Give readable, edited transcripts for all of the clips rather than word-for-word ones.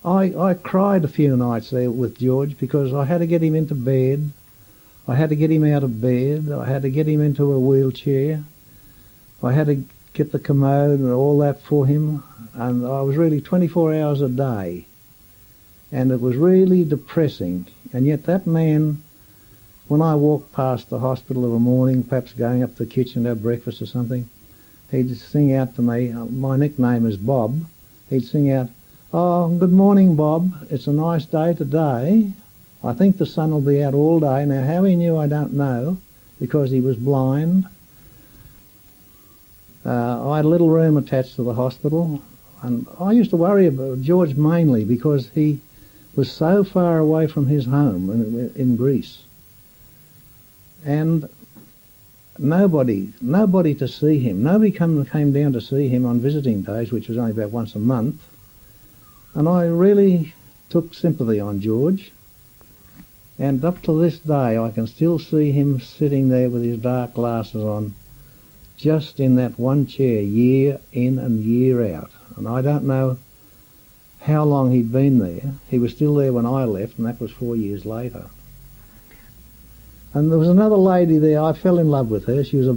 I cried a few nights there with George because I had to get him into bed. I had to get him out of bed. I had to get him into a wheelchair. I had to get the commode and all that for him. And I was really 24 hours a day. And it was really depressing. And yet that man, when I walked past the hospital of a morning, perhaps going up to the kitchen to have breakfast or something, he'd sing out to me, my nickname is Bob, he'd sing out, "Oh, good morning, Bob. It's a nice day today. I think the sun will be out all day." Now, how he knew, I don't know, because he was blind. I had a little room attached to the hospital, and I used to worry about George mainly because he was so far away from his home in Greece. And nobody to see him. Nobody came down to see him on visiting days, which was only about once a month. And I really took sympathy on George. And up to this day, I can still see him sitting there with his dark glasses on, just in that one chair, year in and year out. And I don't know how long he'd been there. He was still there when I left, and that was 4 years later. And there was another lady there. I fell in love with her. She was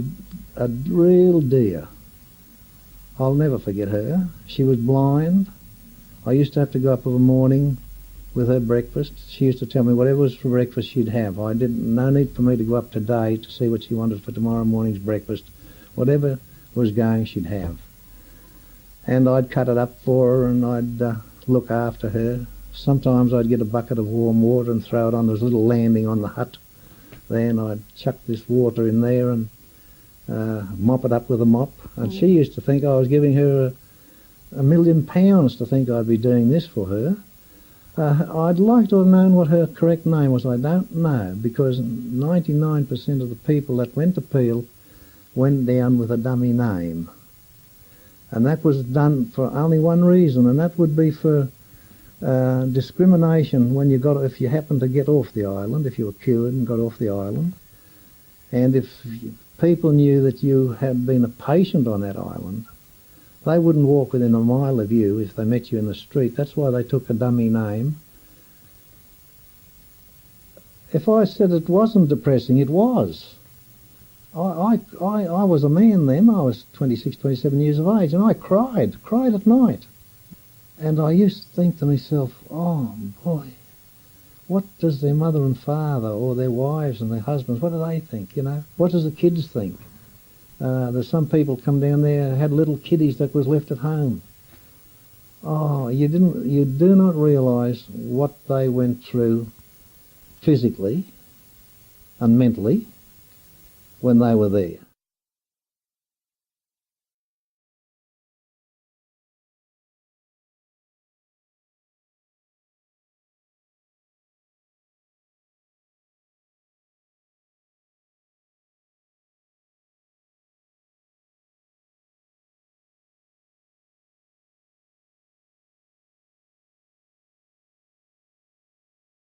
a real dear. I'll never forget her. She was blind. I used to have to go up of a morning with her breakfast. She used to tell me whatever was for breakfast she'd have. No need for me to go up today to see what she wanted for tomorrow morning's breakfast. Whatever was going, she'd have. And I'd cut it up for her, and I'd look after her. Sometimes I'd get a bucket of warm water and throw it on this little landing on the hut. Then I'd chuck this water in there and mop it up with a mop. And she used to think I was giving her £1 million to think I'd be doing this for her. I'd like to have known what her correct name was. I don't know, because 99% of the people that went to Peel went down with a dummy name. And that was done for only one reason, and that would be for discrimination if you happened to get off the island, if you were cured and got off the island. And if people knew that you had been a patient on that island, they wouldn't walk within a mile of you if they met you in the street. That's why they took a dummy name. If I said it wasn't depressing, it was. I was a man then. I was 26, 27 years of age, and I cried at night. And I used to think to myself, oh boy, what does their mother and father, or their wives and their husbands, what do they think, you know? What does the kids think? There's some people come down there had little kiddies that was left at home. Oh, you do not realise what they went through physically and mentally when they were there.